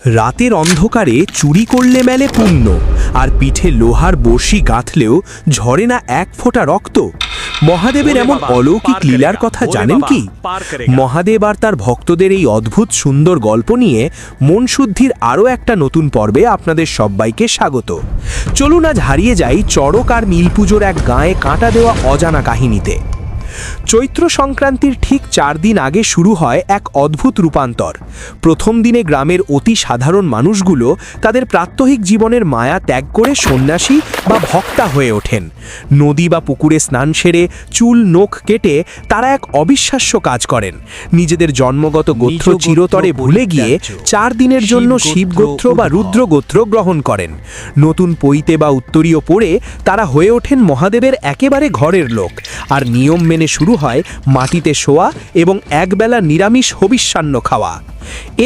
রাতের অন্ধকারে চুরি করলে মেলে পুণ্য, আর পিঠে লোহার বড়শি গাঁথলেও ঝরে না এক ফোঁটা রক্ত। মহাদেবের এমন অলৌকিক লীলার কথা জানেন কি? মহাদেব আর তার ভক্তদের এই অদ্ভুত সুন্দর গল্প নিয়ে মন শুদ্ধির আরও একটা নতুন পর্বে আপনাদের সবাইকে স্বাগত। চলুন আজ হারিয়ে যাই চড়ক আর নীলপুজোর এক গায়ে কাঁটা দেওয়া অজানা কাহিনীতে। চৈত্র সংক্রান্তির ঠিক 4 দিন আগে শুরু হয় এক অদ্ভুত রূপান্তর। প্রথম দিনে গ্রামের অতি সাধারণ মানুষগুলো তাদের প্রাত্যহিক জীবনের মায়া ত্যাগ করে সন্ন্যাসী বা ভক্তা হয়ে ওঠেন। নদী বা পুকুরে স্নান সেরে চুল নখ কেটে তারা এক অবিশ্বাস্য কাজ করেন। নিজেদের জন্মগত গোত্র চিরতরে ভুলে গিয়ে 4 দিনের জন্য শিবগোত্র বা রুদ্রগোত্র গ্রহণ করেন। নতুন পৈতে বা উত্তরীয় পরে তারা হয়ে ওঠেন মহাদেবের একেবারে ঘরের লোক। আর নিয়ম মেনে শুরু হয় মাটিতে শোয়া এবং একবেলা নিরামিষ হবিষ্যান্ন খাওয়া।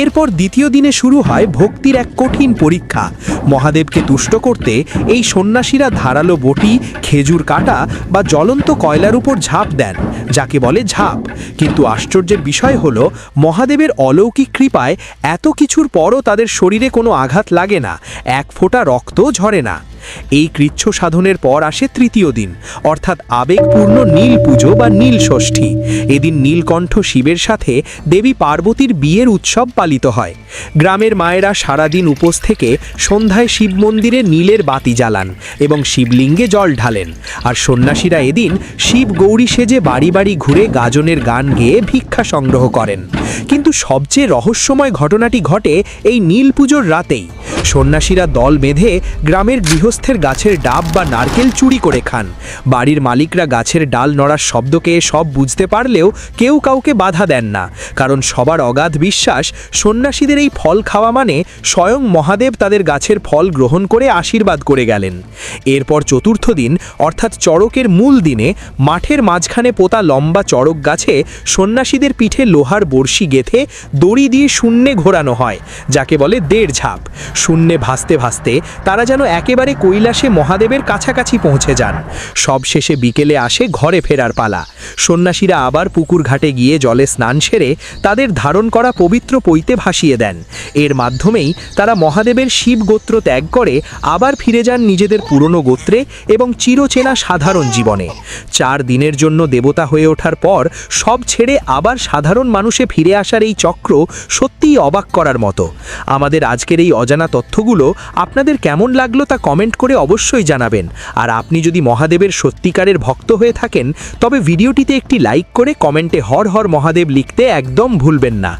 এরপর দ্বিতীয় দিনে শুরু হয় ভক্তির এক কঠিন পরীক্ষা। মহাদেবকে তুষ্ট করতে এই সন্ন্যাসীরা ধারালো বটি, খেজুর কাটা বা জ্বলন্ত কয়লার উপর ঝাঁপ দেন, যাকে বলে ঝাঁপ। কিন্তু আশ্চর্যের বিষয় হলো মহাদেবের অলৌকিক কৃপায় এত কিছুর পরও তাদের শরীরে কোনো আঘাত লাগে না, এক ফোঁটা রক্তও ঝরে না। এই কৃচ্ছ সাধনের পর আসে তৃতীয় দিন, অর্থাৎ আবেগপূর্ণ নীল পুজো বা নীল ষষ্ঠী। এদিন নীলকণ্ঠ শিবের সাথে দেবী পার্বতীর বিয়ের উৎসব পালিত হয়। গ্রামের মায়েরা সারাদিন উপোস থেকে সন্ধ্যায় শিব মন্দিরে নীলের বাতি জ্বালান এবং শিবলিঙ্গে জল ঢালেন। আর সন্ন্যাসীরা এদিন শিব গৌরী সেজে বাড়ি বাড়ি ঘুরে গাজনের গান গেয়ে ভিক্ষা সংগ্রহ করেন। কিন্তু সবচেয়ে রহস্যময় ঘটনাটি ঘটে এই নীল পুজোর রাতেই। সন্ন্যাসীরা দল বেঁধে গ্রামের গৃহস্থের গাছের ডাব বা নারকেল চুরি করে খান। বাড়ির মালিকরা গাছের ডাল নড়ার শব্দকে সব বুঝতে পারলেও কেউ কাউকে বাধা দেন না, কারণ সবার অগাধ বিশ্বাস সন্ন্যাসীদের এই ফল খাওয়া মানে স্বয়ং মহাদেব তাদের গাছের ফল গ্রহণ করে আশীর্বাদ করে গেলেন। এরপর চতুর্থ দিন অর্থাৎ চড়কের মূল দিনে মাঠের মাঝখানে পোতা লম্বা চড়ক গাছে সন্ন্যাসীদের পিঠে লোহার বড়শি গেঁথে দড়ি দিয়ে শূন্যে ঘোরানো হয়, যাকে বলে 1.5 ঝাঁপ। শূন্যে ভাসতে ভাসতে তারা যেন একেবারে কৈলাসে মহাদেবের কাছাকাছি পৌঁছে যান। সব শেষে বিকেলে আসে ঘরে ফেরার পালা। সন্ন্যাসীরা আবার পুকুর ঘাটে গিয়ে জলে স্নান সেরে তাদের ধারণ করা পবিত্র পৈতে ভাসিয়ে দেন। এর মাধ্যমেই তারা মহাদেবের শিব গোত্র ত্যাগ করে আবার ফিরে যান নিজেদের পুরনো গোত্রে এবং চিরচেনা সাধারণ জীবনে। 4 দিনের জন্য দেবতা হয়ে ওঠার পর সব ছেড়ে আবার সাধারণ মানুষে ফিরে আসার এই চক্র সত্যিই অবাক করার মতো। আমাদের আজকের এই অজানা তথ্যগুলো আপনাদের কেমন লাগলো তা কমেন্ট করে অবশ্যই জানাবেন। আর আপনি যদি মহাদেবের সত্যিকারের ভক্ত হয়ে থাকেন তবে ভিডিওটিতে একটি লাইক করে কমেন্টে হর হর মহাদেব লিখতে একদম ভুলবেন না।